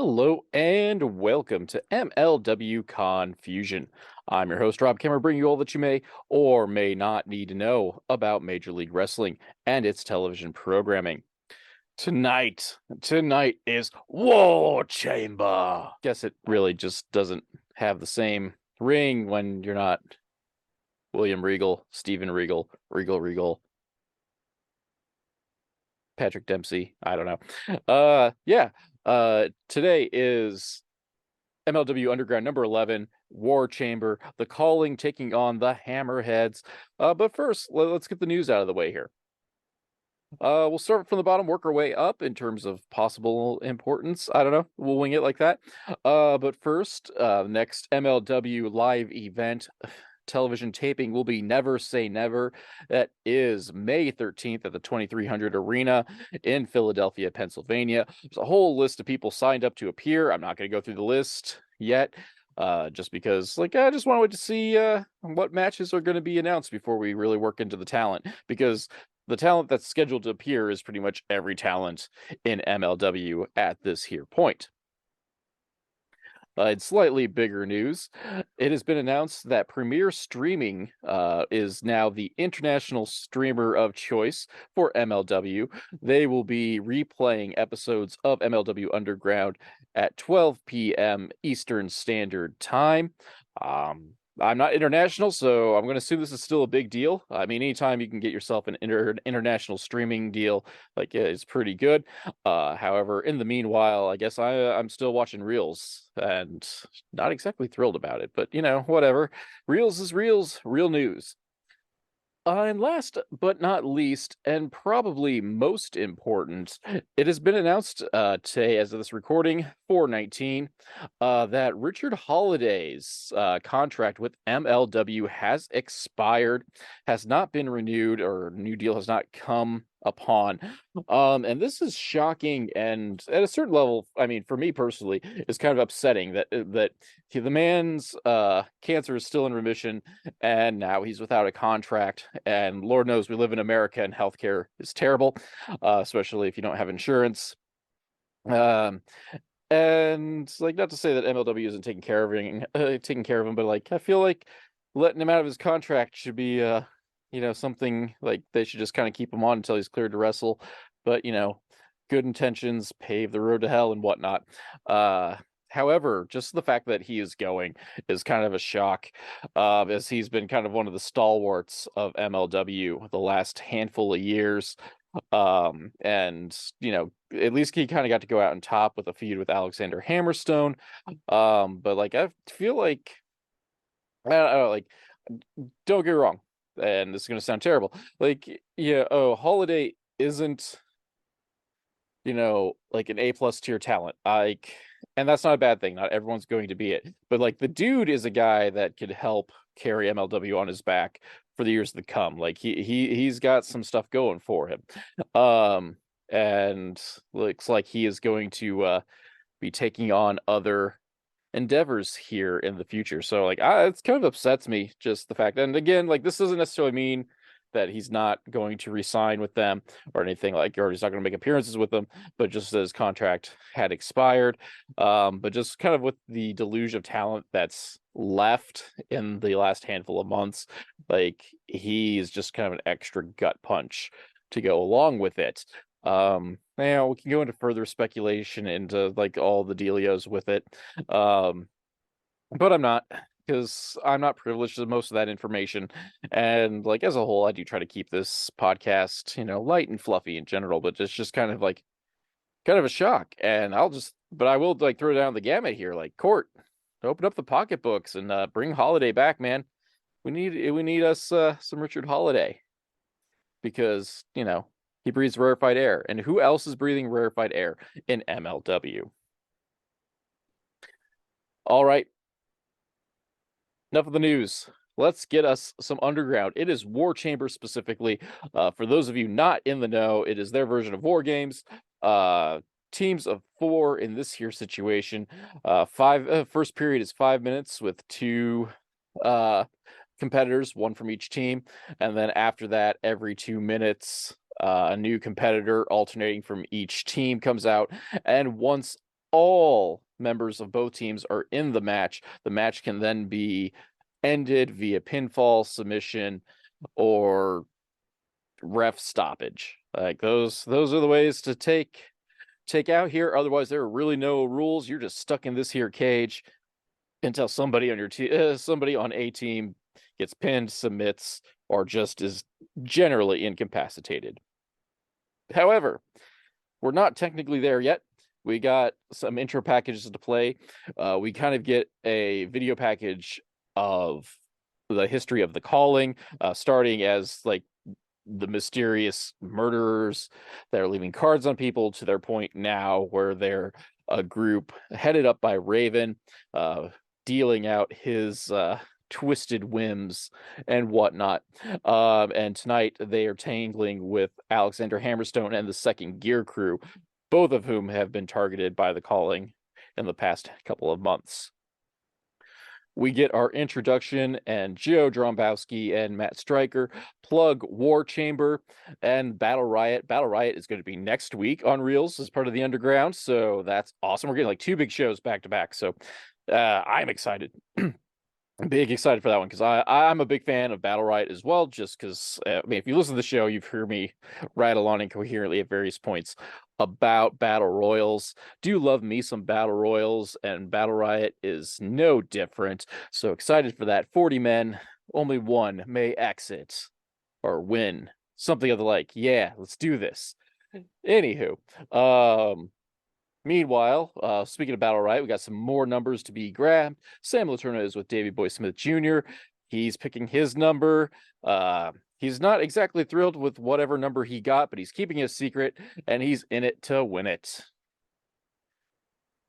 Hello and welcome to MLW Confusion. I'm your host, Rob Kimmer, bringing you all that you may or may not need to know about Major League Wrestling and its television programming. Tonight is War Chamber. Guess it really just doesn't have the same ring when you're not William Regal, Steven Regal, Regal, Patrick Dempsey. I don't know. Today is MLW Underground number 11, War Chamber, The Calling taking on the Hammerheads. But first, let's get the news out of the way here. We'll start from the bottom, work our way up in terms of possible importance. I don't know. We'll wing it like that. But first, next MLW live event television taping will be Never Say Never. That is May 13th at the 2300 Arena in Philadelphia, Pennsylvania. There's a whole list of people signed up to appear. I'm not going to go through the list yet, just because, I just wanted to see what matches are going to be announced before we really work into the talent, because the talent that's scheduled to appear is pretty much every talent in MLW at this here point. In slightly bigger news, it has been announced that Premier Streaming is now the international streamer of choice for MLW. They will be replaying episodes of MLW Underground at 12 p.m. Eastern Standard Time. I'm not international, so I'm going to assume this is still a big deal. I mean, anytime you can get yourself an international streaming deal, it's pretty good. However, in the meanwhile, I guess I'm still watching Reels and not exactly thrilled about it, but whatever. Reels is Reels, real news. And last but not least, and probably most important, it has been announced today, as of this recording, 4/19, that Richard Holliday's contract with MLW has expired, has not been renewed, or new deal has not come upon. And this is shocking, and at a certain level, I mean, for me personally, it's kind of upsetting that the man's cancer is still in remission, and now he's without a contract. And Lord knows we live in America, and healthcare is terrible, especially if you don't have insurance. And not to say that MLW isn't taking care of him, but I feel like letting him out of his contract should be something they should just kind of keep him on until he's cleared to wrestle. But good intentions pave the road to hell and whatnot. However, just the fact that he is going is kind of a shock, as he's been kind of one of the stalwarts of MLW the last handful of years. And at least he kind of got to go out on top with a feud with Alexander Hammerstone. But I feel like, I don't know, don't get me wrong, and this is going to sound terrible. Holiday isn't, an A+ tier talent. And that's not a bad thing. Not everyone's going to be it. But the dude is a guy that could help carry MLW on his back for the years to come. He's got some stuff going for him. And looks like he is going to be taking on other endeavors here in the future. So it kind of upsets me, just the fact. And again, this doesn't necessarily mean that he's not going to re-sign with them or anything, or he's not going to make appearances with them, but just that his contract had expired. But just kind of with the deluge of talent that's left in the last handful of months, he's just kind of an extra gut punch to go along with it. We can go into further speculation into all the dealios with it. But I'm not, because I'm not privileged to most of that information. And as a whole, I do try to keep this podcast, light and fluffy in general, but it's just kind of a shock. And I will throw down the gamut here, Court, open up the pocketbooks and bring Holiday back, man. We need us some Richard Holiday, because he breathes rarefied air, and who else is breathing rarefied air in MLW? All right. Enough of the news. Let's get us some Underground. It is War Chamber specifically. For those of you not in the know, it is their version of War Games. Teams of 4 in this here situation. First period is 5 minutes with 2 competitors, 1 from each team. And then after that, every 2 minutes, a new competitor alternating from each team comes out. And once all members of both teams are in the match can then be ended via pinfall, submission, or ref stoppage. Like those are the ways to take out here. Otherwise, there are really no rules. You're just stuck in this here cage until somebody on your team, somebody on a team gets pinned, submits, or just is generally incapacitated. However, we're not technically there yet. We got some intro packages to play. We kind of get a video package of the history of the calling, starting as like the mysterious murderers that are leaving cards on people to their point now where they're a group headed up by Raven, dealing out his twisted whims and whatnot. And tonight they are tangling with Alexander Hammerstone and the Second Gear crew, both of whom have been targeted by the calling in the past couple of months. We get our introduction, and Joe Drombowski and Matt Stryker plug War Chamber and Battle Riot. Battle Riot is going to be next week on Reels as part of the Underground, so that's awesome. We're getting like 2 big shows back to back, so I'm excited. I'm big excited for that one because I'm a big fan of Battle Riot as well, just because, I mean, if you listen to the show, you've heard me rattle on incoherently at various points about Battle Royals. Do love me some Battle Royals, and Battle Riot is no different. So excited for that. 40 men, only one may exit or win. Something of the like. Yeah, let's do this. Anywho, meanwhile, speaking of Battle Riot, we got some more numbers to be grabbed. Sam Leterna is with Davey Boy Smith Jr. He's picking his number. He's not exactly thrilled with whatever number he got, but he's keeping it a secret, and he's in it to win it.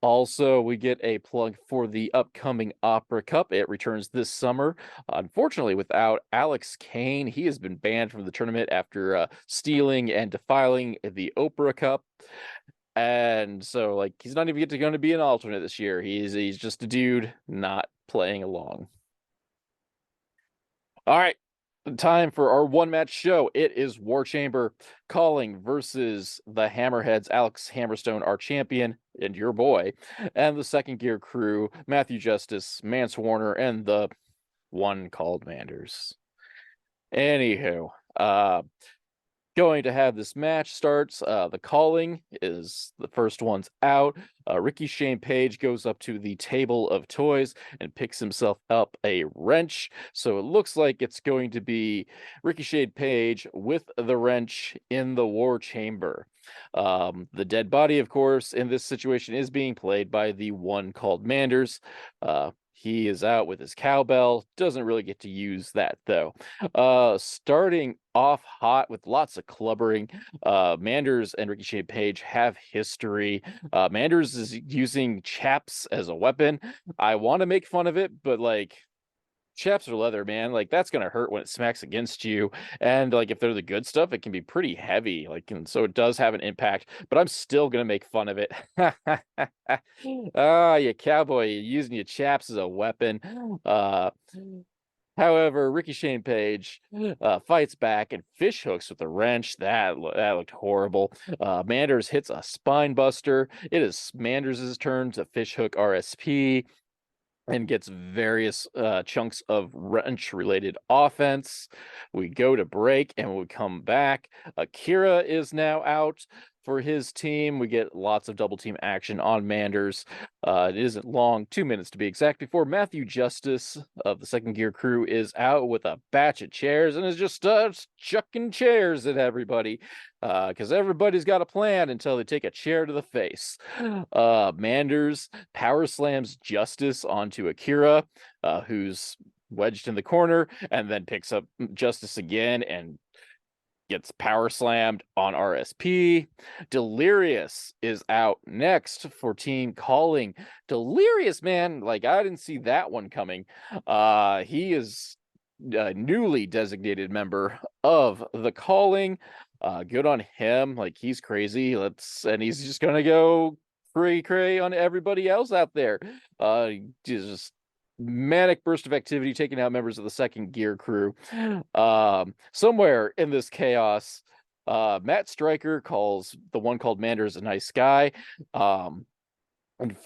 Also, we get a plug for the upcoming Opera Cup. It returns this summer. Unfortunately, without Alex Kane, he has been banned from the tournament after stealing and defiling the Opera Cup. And so, like, he's not even going to be an alternate this year. He's just a dude not playing along. All right, time for our one-match show. It is War Chamber calling versus the Hammerheads, Alex Hammerstone, our champion, and your boy, and the Second Gear crew, Matthew Justice, Mance Warner, and the one called Manders. Anywho, going to have this match starts. The calling is the first one's out. Ricky Shane Page goes up to the table of toys and picks himself up a wrench. So it looks like it's going to be Ricky Shane Page with the wrench in the War Chamber. The dead body, of course, in this situation is being played by the one called Manders. He is out with his cowbell. Doesn't really get to use that, though. Starting off hot with lots of clubbering. Manders and Ricky Shane Page have history. Manders is using chaps as a weapon. I want to make fun of it, but, like, chaps are leather, man. Like, that's gonna hurt when it smacks against you, and like if they're the good stuff, it can be pretty heavy, like, and so it does have an impact, but I'm still gonna make fun of it. You cowboy, you're using your chaps as a weapon. However, Ricky Shane Page fights back and fish hooks with a wrench. That looked horrible. Manders hits a spine buster. It is Manders' turn to fish hook RSP and gets various chunks of wrench-related offense. We go to break, and we come back. Akira is now out for his team. We get lots of double team action on Manders. It isn't long, 2 minutes to be exact, before Matthew Justice of the Second Gear crew is out with a batch of chairs and is just chucking chairs at everybody. Because everybody's got a plan until they take a chair to the face. Manders power slams Justice onto Akira, who's wedged in the corner, and then picks up Justice again and gets power slammed on RSP. Delirious is out next for team calling. Delirious, man, like, I didn't see that one coming. He is a newly designated member of the calling. Good on him. Like, he's crazy. And he's just gonna go cray on everybody else out there. Just manic burst of activity, taking out members of the Second Gear crew. Somewhere in this chaos, Matt Stryker calls the one called Manders a nice guy. And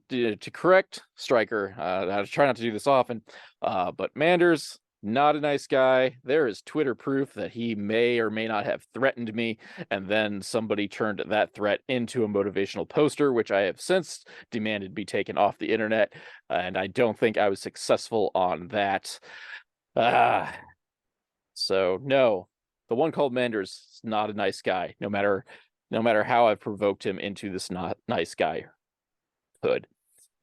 to correct Stryker, I try not to do this often, but Manders, not a nice guy. There is Twitter proof that he may or may not have threatened me, and then somebody turned that threat into a motivational poster, which I have since demanded be taken off the internet, and I don't think I was successful on that. So no, the one called Manders is not a nice guy, no matter how I've provoked him into this not nice guy hood.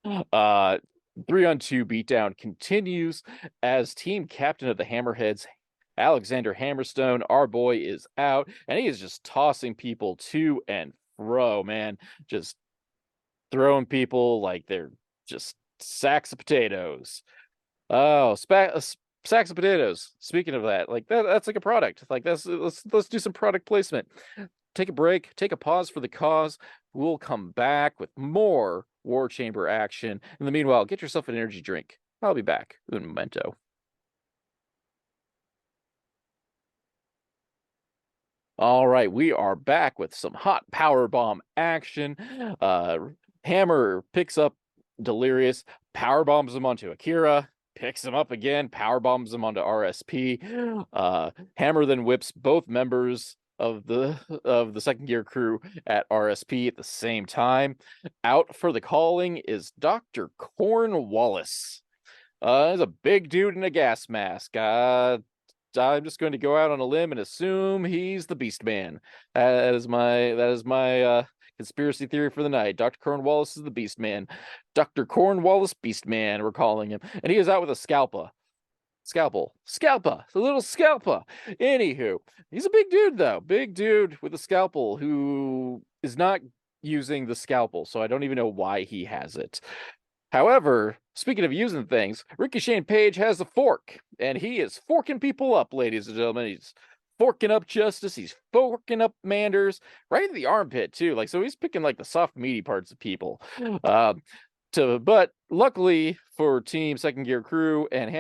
3-on-2 beatdown continues as team captain of the Hammerheads, Alexander Hammerstone, our boy, is out, and he is just tossing people to and fro, man. Just throwing people like they're just sacks of potatoes. Oh, sacks of potatoes. Speaking of that, like that's like a product. Like let's do some product placement. Take a break, take a pause for the cause. We'll come back with more War Chamber action. In the meanwhile, get yourself an energy drink. I'll be back in a memento. All right, we are back with some hot power bomb action. Hammer picks up Delirious, power bombs him onto Akira, picks him up again, power bombs him onto RSP. Hammer then whips both members of the second gear crew at RSP at the same time. Out for the calling is Dr. Cornwallis. He's a big dude in a gas mask. I'm just going to go out on a limb and assume he's the Beast Man. That is my conspiracy theory for the night. Dr. Cornwallis is the Beast Man. Dr. Cornwallis Beast Man, we're calling him. And he is out with a scalpa. Scalpa, a little scalpa. Anywho, he's a big dude, though. Big dude with a scalpel who is not using the scalpel, so I don't even know why he has it. However, speaking of using things, Ricochet Page has a fork, and he is forking people up, ladies and gentlemen. He's forking up Justice. He's forking up Manders, right in the armpit, too. Like, so he's picking, like, the soft, meaty parts of people. But luckily for Team Second Gear Crew and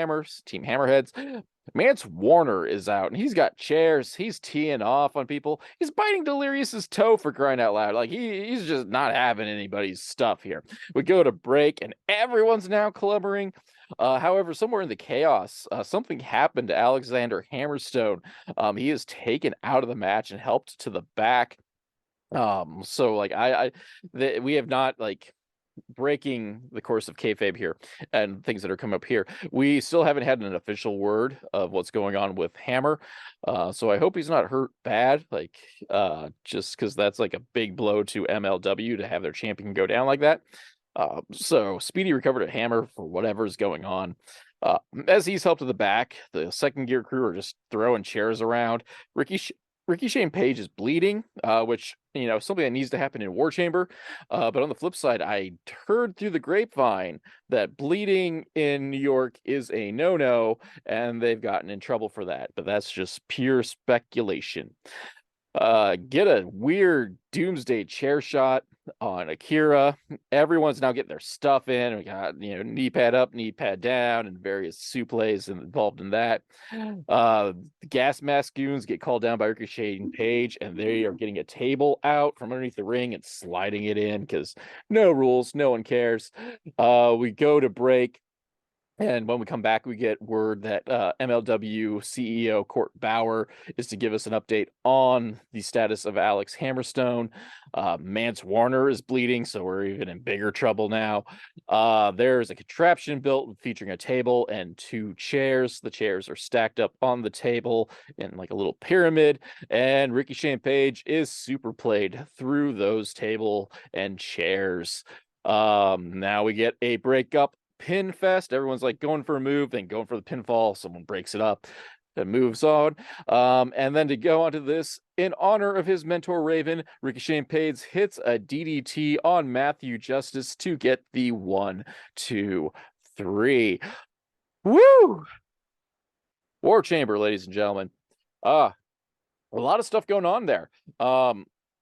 Team Hammerheads, Mance Warner is out, and he's got chairs. He's teeing off on people. He's biting Delirious's toe, for crying out loud. Like, he's just not having anybody's stuff here. We go to break, and everyone's now clubbering. However, somewhere in the chaos, something happened to Alexander Hammerstone. He is taken out of the match and helped to the back. So like we have not, like, breaking the course of kayfabe here and things that are coming up here. We still haven't had an official word of what's going on with Hammer. So I hope he's not hurt bad, like, just because that's like a big blow to MLW to have their champion go down like that. So speedy recovery to Hammer for whatever's going on. As he's helped to the back, the second gear crew are just throwing chairs around. Ricky Shane Page is bleeding, which, something that needs to happen in War Chamber. But on the flip side, I heard through the grapevine that bleeding in New York is a no-no, and they've gotten in trouble for that. But that's just pure speculation. Get a weird doomsday chair shot on Akira. Everyone's now getting their stuff in. We got, knee pad up, knee pad down, and various suplees involved in that. The gas mask goons get called down by Ricochet and Page, and they are getting a table out from underneath the ring and sliding it in because no rules, no one cares. We go to break. And when we come back, we get word that MLW CEO Court Bauer is to give us an update on the status of Alex Hammerstone. Mance Warner is bleeding, so we're even in bigger trouble now. There's a contraption built featuring a table and 2 chairs. The chairs are stacked up on the table in like a little pyramid, and Ricochet Page is super played through those table and chairs. Now we get a breakup pin fest. Everyone's like going for a move, then going for the pinfall. Someone breaks it up and moves on. And then to go onto this, in honor of his mentor Raven, Ricochet Page hits a DDT on Matthew Justice to get the 1, 2, 3. Woo! War Chamber, ladies and gentlemen. A lot of stuff going on there.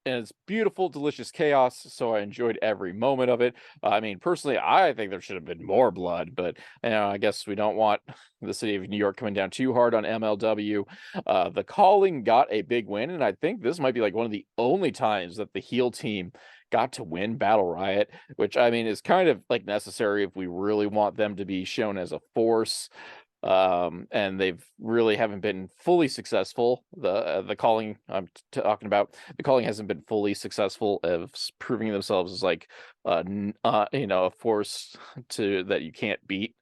And it's beautiful, delicious chaos, so I enjoyed every moment of it. I mean, personally, I think there should have been more blood, but I guess we don't want the city of New York coming down too hard on MLW. The Calling got a big win, and I think this might be like one of the only times that the heel team got to win Battle Riot, which I mean is kind of like necessary if we really want them to be shown as a force. And they've really haven't been fully successful. The calling I'm talking about, the calling hasn't been fully successful of proving themselves as like a force that you can't beat.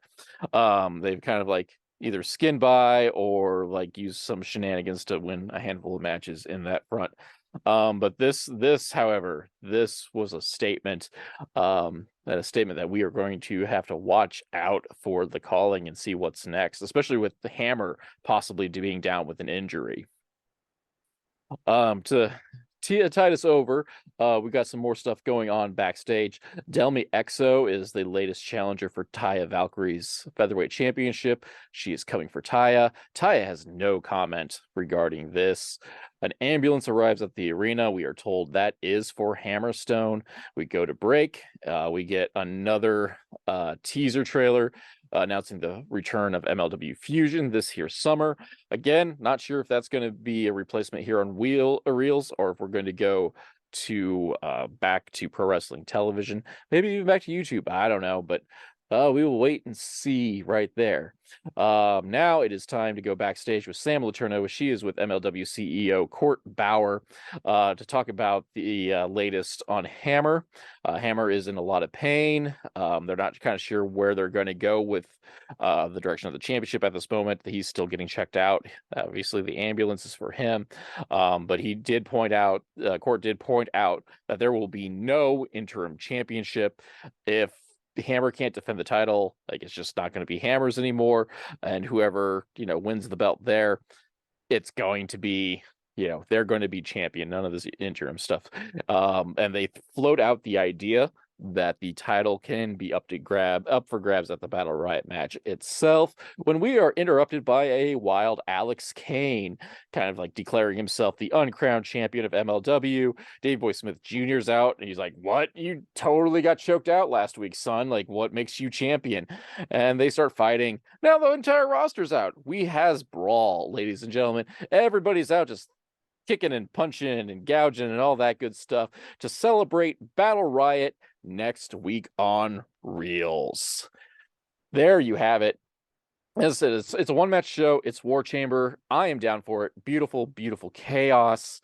They've kind of like either skinned by or like used some shenanigans to win a handful of matches in that front. But this, however, this was a statement, that we are going to have to watch out for the calling and see what's next, especially with the Hammer possibly being down with an injury. To tide us over, we got some more stuff going on backstage. Delmi Exo is the latest challenger for Taya Valkyrie's featherweight championship. She is coming for Taya. Taya has no comment regarding this. An ambulance arrives at the arena. We are told that is for Hammerstone. We go to break. We get another teaser trailer announcing the return of MLW Fusion this here summer. Again, not sure if that's going to be a replacement here on Reels, or if we're going to go to back to pro wrestling television, maybe even back to YouTube. I don't know, but we will wait and see right there. Now it is time to go backstage with Sam Leterna. She is with MLW CEO Court Bauer to talk about the latest on Hammer. Hammer is in a lot of pain. They're not kind of sure where they're going to go with the direction of the championship at this moment. He's still getting checked out. Obviously, the ambulance is for him. But he did point out, Court did point out that there will be no interim championship if Hammer can't defend the title. Like, it's just not going to be Hammer's anymore, and whoever wins the belt there, it's going to be they're going to be champion. None of this interim stuff. And they float out the idea that the title can be up for grabs at the Battle Riot match itself, when we are interrupted by a wild Alex Kane, kind of like declaring himself the uncrowned champion of MLW. Dave Boy Smith Jr.'s out, and he's like, "What? You totally got choked out last week, son. Like, what makes you champion?" And they start fighting. Now the entire roster's out. We has brawl, ladies and gentlemen. Everybody's out, just kicking and punching and gouging and all that good stuff to celebrate Battle Riot next week on Reels. There you have it. As I said, it's a one-match show. It's War Chamber. I am down for it. Beautiful, beautiful chaos.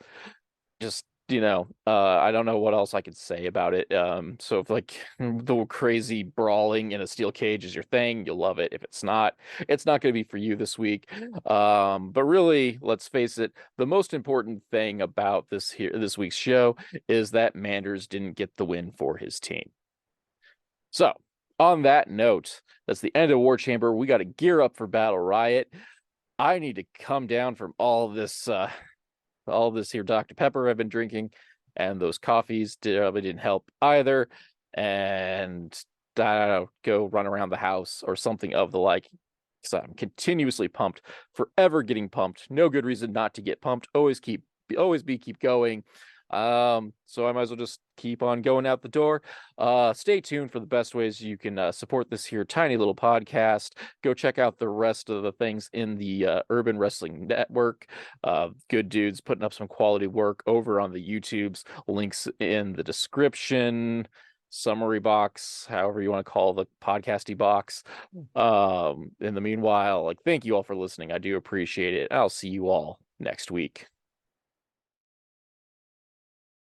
Just, I don't know what else I could say about it. So if like the crazy brawling in a steel cage is your thing, you'll love it. If it's not, it's not going to be for you this week. But really, let's face it, the most important thing about this week's show is that Manders didn't get the win for his team. So on that note, that's the end of War Chamber. We got to gear up for Battle Riot. I need to come down from all this here Dr. Pepper I've been drinking, and those coffees didn't help either. And I don't know, go run around the house or something of the like. So I'm continuously pumped, forever getting pumped. No good reason not to get pumped. Always keep going. So I might as well just keep on going out the door. Stay tuned for the best ways you can support this here tiny little podcast. Go check out the rest of the things in the Urban Wrestling Network. Good dudes putting up some quality work over on the YouTubes. Links in the description, summary box, however you want to call the podcasty box. In the meanwhile, thank you all for listening. I do appreciate it. I'll see you all next week.